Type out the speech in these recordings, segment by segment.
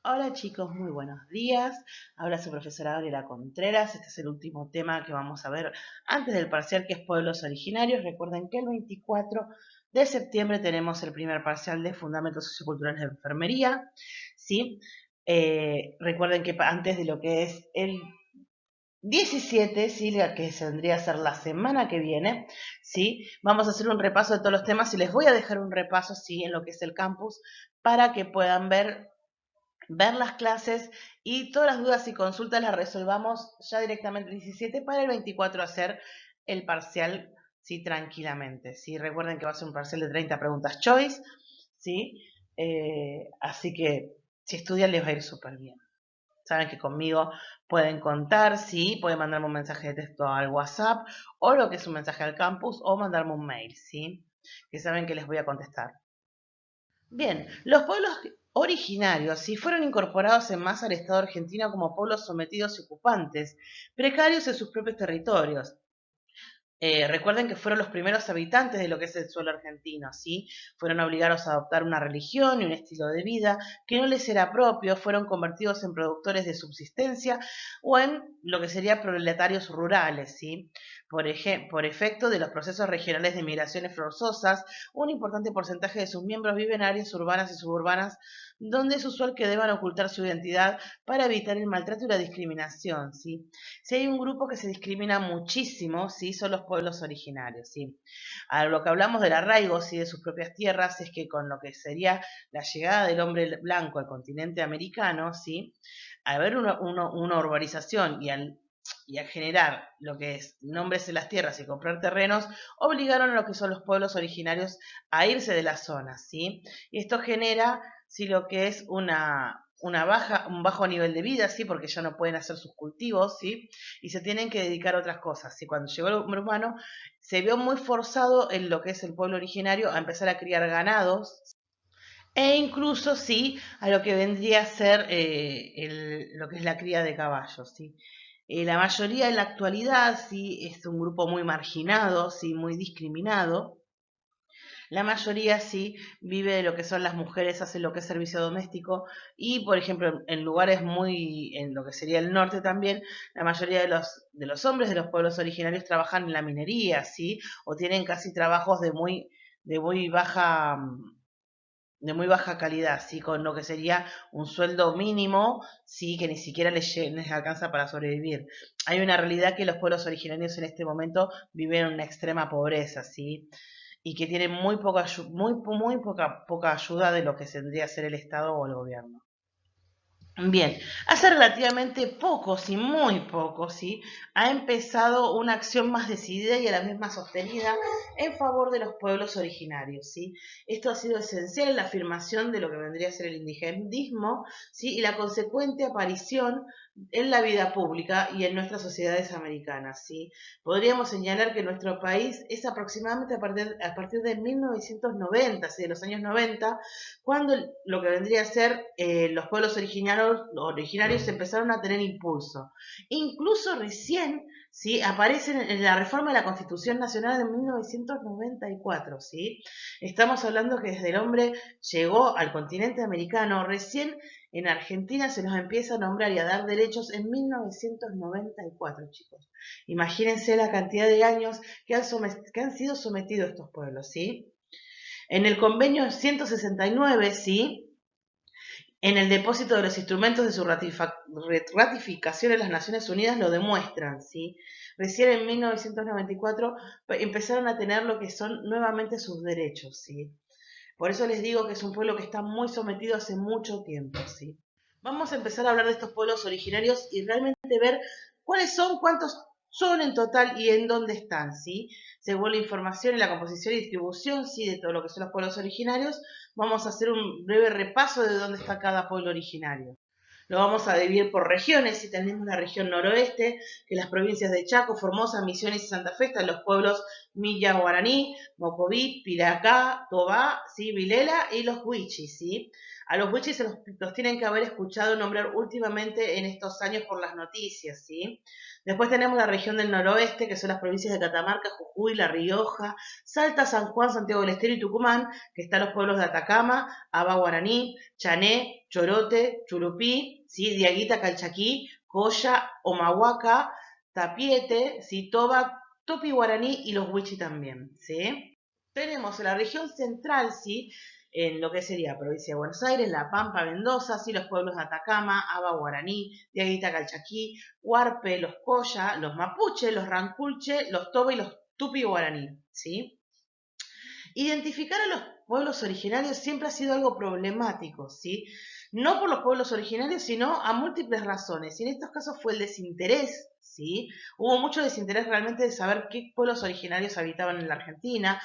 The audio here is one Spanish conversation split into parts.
Hola chicos, muy buenos días. Habla su profesora Gabriela Contreras. Este es el último tema que vamos a ver antes del parcial, que es pueblos originarios. Recuerden que el 24 de septiembre tenemos el primer parcial de Fundamentos Socioculturales de Enfermería. ¿Sí? Recuerden que antes de lo que es el 17, ¿sí? Que vendría a ser la semana que viene, ¿sí? Vamos a hacer un repaso de todos los temas y les voy a dejar un repaso, ¿sí? En lo que es el campus para que puedan ver las clases y todas las dudas y consultas las resolvamos ya directamente el 17 para el 24 hacer el parcial, ¿sí? Tranquilamente, ¿sí? Recuerden que va a ser un parcial de 30 preguntas choice, ¿sí? Así que si estudian les va a ir súper bien. Saben que conmigo pueden contar, ¿sí? Pueden mandarme un mensaje de texto al WhatsApp o lo que es un mensaje al campus o mandarme un mail, ¿sí? Que saben que les voy a contestar. Bien, los pueblos originarios sí fueron incorporados en masa al Estado argentino como pueblos sometidos y ocupantes, precarios en sus propios territorios. Recuerden que fueron los primeros habitantes de lo que es el suelo argentino, ¿sí? Fueron obligados a adoptar una religión y un estilo de vida que no les era propio, fueron convertidos en productores de subsistencia o en lo que sería proletarios rurales, ¿sí? Por efecto de los procesos regionales de migraciones forzosas, un importante porcentaje de sus miembros viven en áreas urbanas y suburbanas donde es usual que deban ocultar su identidad para evitar el maltrato y la discriminación, ¿sí? Si hay un grupo que se discrimina muchísimo, ¿sí? Son los pueblos originarios, ¿sí? A lo que hablamos del arraigo, ¿sí? De sus propias tierras, es que con lo que sería la llegada del hombre blanco al continente americano, ¿sí? Al haber una urbanización y al generar lo que es nombres en las tierras y comprar terrenos, obligaron a lo que son los pueblos originarios a irse de las zonas, ¿sí? Y esto genera, ¿sí? Lo que es un bajo nivel de vida, ¿sí? Porque ya no pueden hacer sus cultivos, ¿sí? Y se tienen que dedicar a otras cosas, ¿sí? Cuando llegó el hombre humano, se vio muy forzado en lo que es el pueblo originario a empezar a criar ganados, e incluso, sí, a lo que vendría a ser lo que es la cría de caballos, ¿sí? La mayoría en la actualidad, sí, es un grupo muy marginado, sí, muy discriminado. La mayoría sí vive de lo que son las mujeres, hacen lo que es servicio doméstico y, por ejemplo, en lugares en lo que sería el norte también, la mayoría de los hombres de los pueblos originarios trabajan en la minería, ¿sí? O tienen casi trabajos de muy baja, de muy baja calidad, ¿sí? Con lo que sería un sueldo mínimo, ¿sí? Que ni siquiera les alcanza para sobrevivir. Hay una realidad que los pueblos originarios en este momento viven en una extrema pobreza, ¿sí? Y que tienen muy poca ayuda de lo que tendría a ser el Estado o el gobierno. Bien, hace relativamente poco, sí, muy poco, sí, ha empezado una acción más decidida y a la vez más sostenida en favor de los pueblos originarios, sí. Esto ha sido esencial en la afirmación de lo que vendría a ser el indigenismo, sí, y la consecuente aparición en la vida pública y en nuestras sociedades americanas, sí. Podríamos señalar que nuestro país es aproximadamente a partir de 1990, sí, de los años 90, cuando lo que vendría a ser los pueblos originarios empezaron a tener impulso. Incluso recién, ¿sí? Aparecen en la reforma de la Constitución Nacional de 1994, ¿sí? Estamos hablando que desde el hombre llegó al continente americano, recién en Argentina se nos empieza a nombrar y a dar derechos en 1994, chicos. Imagínense la cantidad de años que han sido sometidos estos pueblos, ¿sí? En el convenio 169, ¿sí? En el depósito de los instrumentos de su ratificación en las Naciones Unidas lo demuestran, ¿sí? Recién en 1994 empezaron a tener lo que son nuevamente sus derechos, ¿sí? Por eso les digo que es un pueblo que está muy sometido hace mucho tiempo, ¿sí? Vamos a empezar a hablar de estos pueblos originarios y realmente ver cuáles son, cuántos son en total y en dónde están, ¿sí? Según la información y la composición y distribución, ¿sí? De todo lo que son los pueblos originarios, vamos a hacer un breve repaso de dónde está cada pueblo originario. Lo vamos a dividir por regiones, si tenemos la región noroeste, que las provincias de Chaco, Formosa, Misiones y Santa Fe están los pueblos Milla Guaraní, Mocoví, Piracá, Tobá, ¿sí? Vilela y los Huichis, ¿sí? A los Huichis los tienen que haber escuchado nombrar últimamente en estos años por las noticias, ¿sí? Después tenemos la región del noroeste, que son las provincias de Catamarca, Jujuy, La Rioja, Salta, San Juan, Santiago del Estero y Tucumán, que están los pueblos de Atacama, Aba Guaraní, Chané, Chorote, Churupí, ¿sí? Diaguita, Calchaquí, Coya, Omahuaca, Tapiete, ¿sí? Toba, Topi Guaraní y los Huichi también, ¿sí? Tenemos en la región central, ¿sí? En lo que sería provincia de Buenos Aires, La Pampa, Mendoza, ¿sí? Los pueblos de Atacama, Aba Guaraní, Diaguita Calchaquí, Huarpe, los Coya, los Mapuche, los Ranculche, los Toba y los Tupi Guaraní, ¿sí? Identificar a los pueblos originarios siempre ha sido algo problemático, ¿sí? No por los pueblos originarios, sino a múltiples razones. Y en estos casos fue el desinterés, ¿sí? Hubo mucho desinterés realmente de saber qué pueblos originarios habitaban en la Argentina.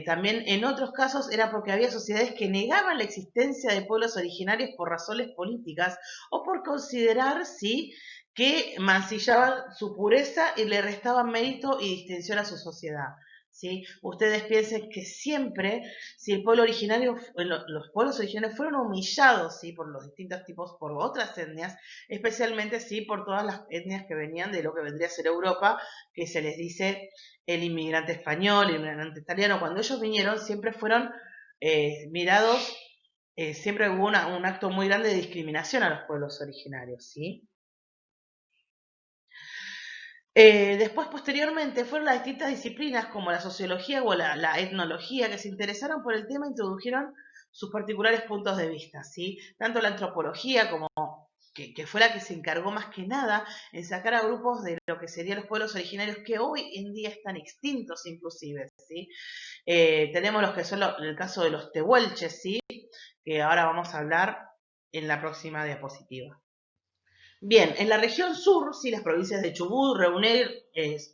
También en otros casos era porque había sociedades que negaban la existencia de pueblos originarios por razones políticas o por considerar, ¿sí?, que mancillaban su pureza y le restaban mérito y distinción a su sociedad. ¿Sí? Ustedes piensen que siempre, si el pueblo originario, los pueblos originarios fueron humillados, ¿sí? Por los distintos tipos, por otras etnias, especialmente, ¿sí? Por todas las etnias que venían de lo que vendría a ser Europa, que se les dice el inmigrante español, el inmigrante italiano. Cuando ellos vinieron, siempre fueron mirados, siempre hubo un acto muy grande de discriminación a los pueblos originarios, ¿sí? Después, posteriormente, fueron las distintas disciplinas como la sociología o la etnología que se interesaron por el tema e introdujeron sus particulares puntos de vista, ¿sí? Tanto la antropología como que fue la que se encargó más que nada en sacar a grupos de lo que serían los pueblos originarios que hoy en día están extintos inclusive, ¿sí? Tenemos los que son el caso de los tehuelches, ¿sí? Que ahora vamos a hablar en la próxima diapositiva. Bien, en la región sur, sí, las provincias de Chubut,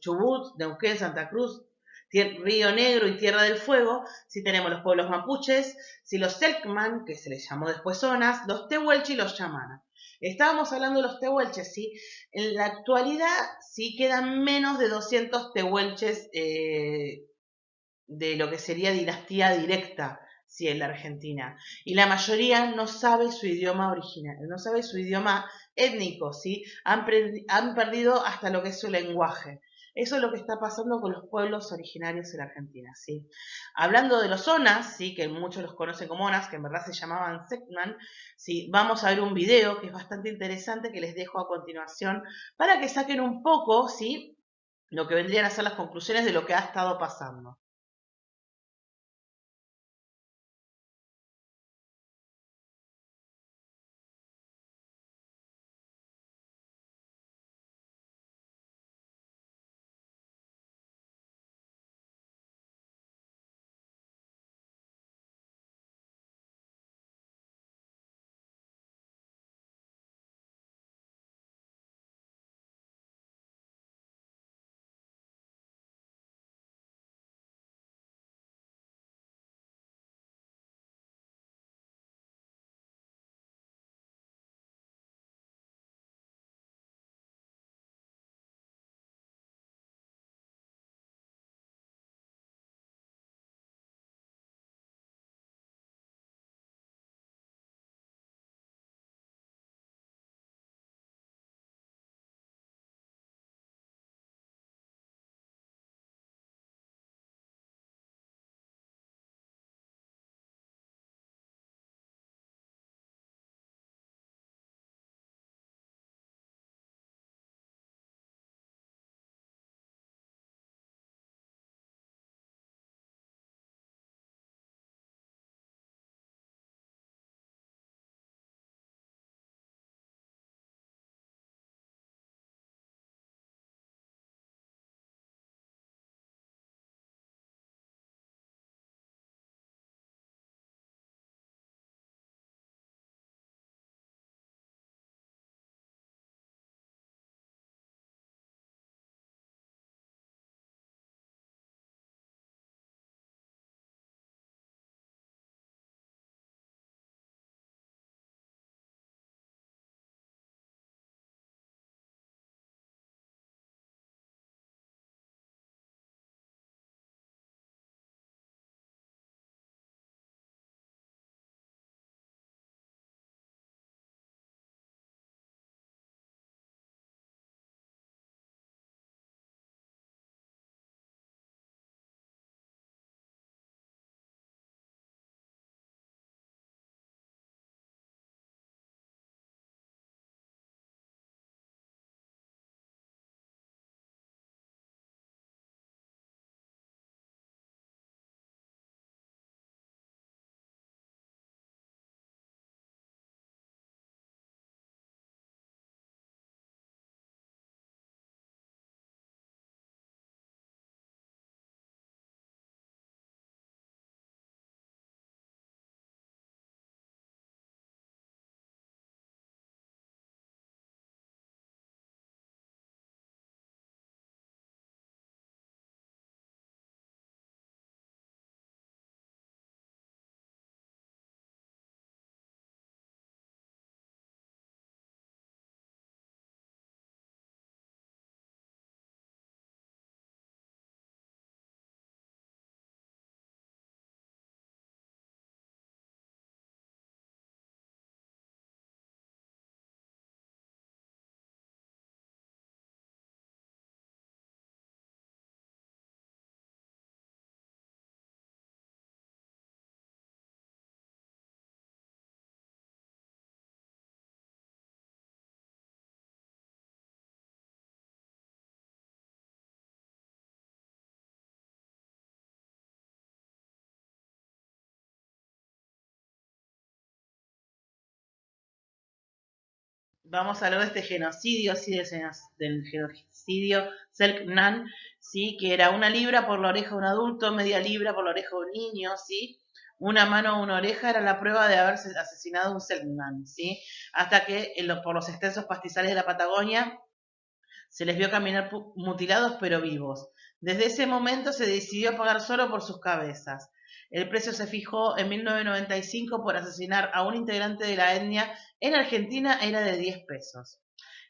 Chubut, Neuquén, Santa Cruz, Río Negro y Tierra del Fuego, sí tenemos los pueblos mapuches, sí los Selkman, que se les llamó después zonas, los tehuelche y los chamana. Estábamos hablando de los tehuelches, sí. En la actualidad, sí quedan menos de 200 tehuelches de lo que sería dinastía directa, sí, en la Argentina. Y la mayoría no sabe su idioma original, no sabe su idioma étnico, ¿sí? Han perdido hasta lo que es su lenguaje. Eso es lo que está pasando con los pueblos originarios en la Argentina, ¿sí? Hablando de los Onas, ¿sí? Que muchos los conocen como Onas, que en verdad se llamaban Sekman, ¿sí? Vamos a ver un video que es bastante interesante que les dejo a continuación para que saquen un poco, ¿sí?, lo que vendrían a ser las conclusiones de lo que ha estado pasando. vamos a hablar de este genocidio, sí, del genocidio Selknam, sí, que era 1 libra por la oreja de un adulto, media libra por la oreja de un niño, sí, 1 mano o 1 oreja era la prueba de haberse asesinado un Selknam, sí, hasta que por los extensos pastizales de la Patagonia se les vio caminar mutilados pero vivos. Desde ese momento se decidió pagar solo por sus cabezas. El precio se fijó en 1995 por asesinar a un integrante de la etnia en Argentina era de 10 pesos.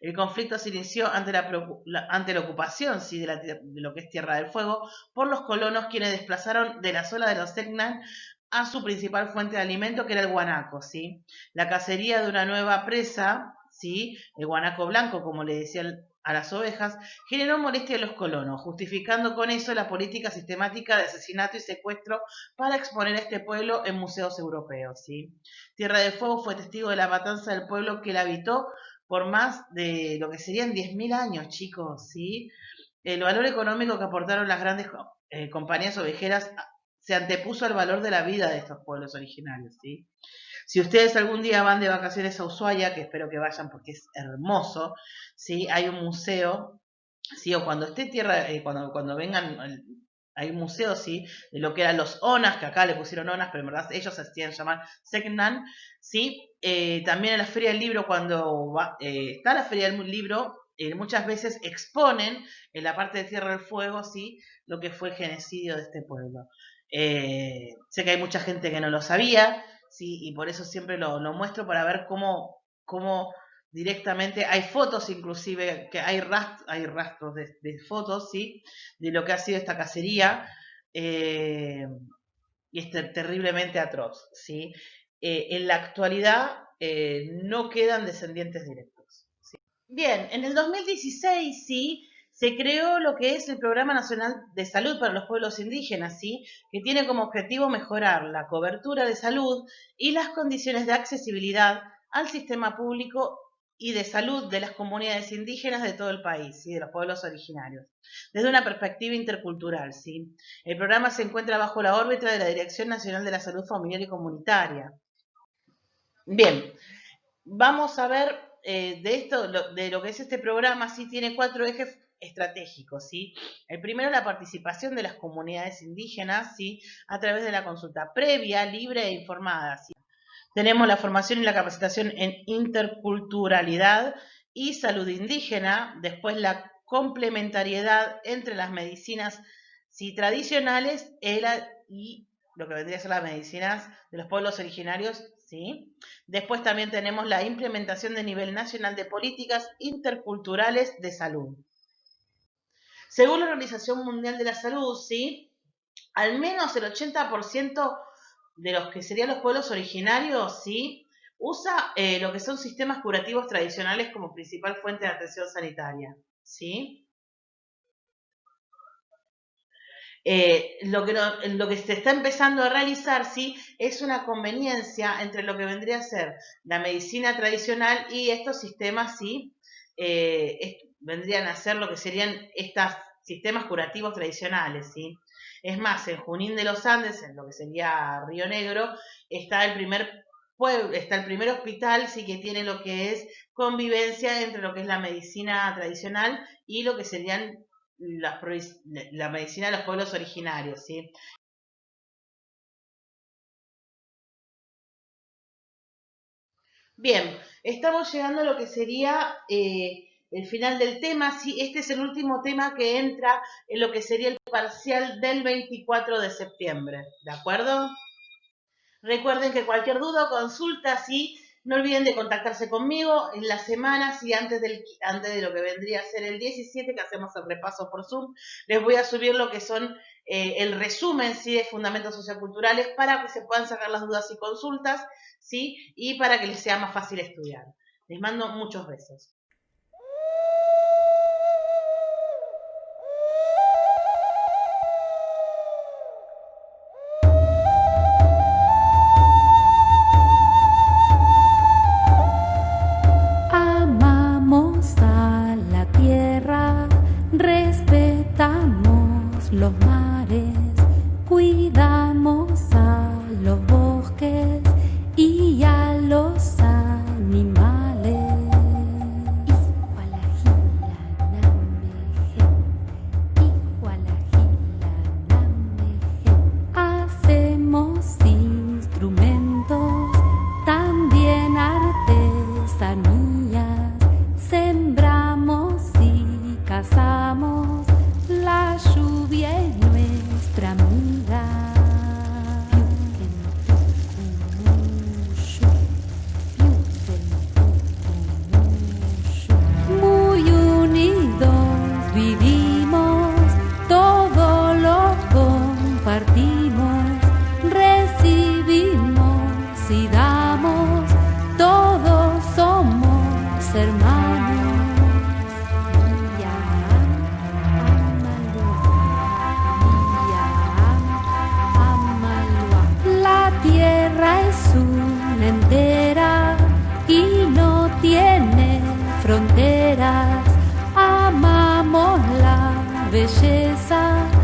El conflicto se inició ante la ocupación, sí, de lo que es Tierra del Fuego por los colonos, quienes desplazaron de la zona de los Selknam a su principal fuente de alimento, que era el guanaco, ¿sí? La cacería de una nueva presa, ¿sí? El guanaco blanco, como le decían a las ovejas, generó molestia a los colonos, justificando con eso la política sistemática de asesinato y secuestro para exponer a este pueblo en museos europeos, ¿sí? Tierra del Fuego fue testigo de la matanza del pueblo que la habitó por más de lo que serían 10.000 años, chicos, ¿sí? El valor económico que aportaron las grandes compañías ovejeras se antepuso al valor de la vida de estos pueblos originarios, ¿sí? Si ustedes algún día van de vacaciones a Ushuaia, que espero que vayan porque es hermoso, ¿sí? Hay un museo, ¿sí? O cuando esté tierra, cuando vengan, hay un museo, ¿sí? De lo que eran los Onas, que acá le pusieron Onas, pero en verdad ellos se hacían llamar Selknam, ¿sí? También en la Feria del Libro, cuando está la Feria del Libro, muchas veces exponen en la parte de Tierra del Fuego, ¿sí? Lo que fue el genocidio de este pueblo. Sé que hay mucha gente que no lo sabía, ¿sí? Y por eso siempre lo muestro para ver cómo directamente hay fotos, inclusive que hay rastros de fotos, ¿sí? De lo que ha sido esta cacería, y es terriblemente atroz, ¿sí? En la actualidad no quedan descendientes directos, ¿sí? Bien, en el 2016, sí, se creó lo que es el Programa Nacional de Salud para los Pueblos Indígenas, ¿sí? Que tiene como objetivo mejorar la cobertura de salud y las condiciones de accesibilidad al sistema público y de salud de las comunidades indígenas de todo el país, ¿sí? De los pueblos originarios, desde una perspectiva intercultural, ¿sí? El programa se encuentra bajo la órbita de la Dirección Nacional de la Salud Familiar y Comunitaria. Bien, vamos a ver de esto, de lo que es este programa, sí tiene 4 ejes estratégicos, ¿sí? El primero, la participación de las comunidades indígenas, ¿sí? A través de la consulta previa, libre e informada, ¿sí? Tenemos la formación y la capacitación en interculturalidad y salud indígena, después la complementariedad entre las medicinas, ¿sí? Tradicionales y lo que vendría a ser las medicinas de los pueblos originarios, ¿sí? Después también tenemos la implementación de nivel nacional de políticas interculturales de salud. Según la Organización Mundial de la Salud, ¿sí? Al menos el 80% de los que serían los pueblos originarios, ¿sí? Usa lo que son sistemas curativos tradicionales como principal fuente de atención sanitaria, ¿sí? Lo que se está empezando a realizar, sí, es una conveniencia entre lo que vendría a ser la medicina tradicional y estos sistemas, sí, vendrían a ser lo que serían estos sistemas curativos tradicionales, sí. Es más, en Junín de los Andes, en lo que sería Río Negro, está el primer está el primer hospital, sí, que tiene lo que es convivencia entre lo que es la medicina tradicional y lo que serían la medicina de los pueblos originarios, ¿sí? Bien, estamos llegando a lo que sería el final del tema, ¿sí? Este es el último tema que entra en lo que sería el parcial del 24 de septiembre, ¿de acuerdo? Recuerden que cualquier duda o consulta, sí, no olviden de contactarse conmigo en las semanas y antes de lo que vendría a ser el 17, que hacemos el repaso por Zoom, les voy a subir lo que son el resumen, sí, de fundamentos socioculturales para que se puedan sacar las dudas y consultas, sí, y para que les sea más fácil estudiar. Les mando muchos besos. Amamos a la tierra, respetamos los mares, cuidamos a los bosques y a los animales. hermanos. La tierra es una entera y no tiene fronteras. Amamos la belleza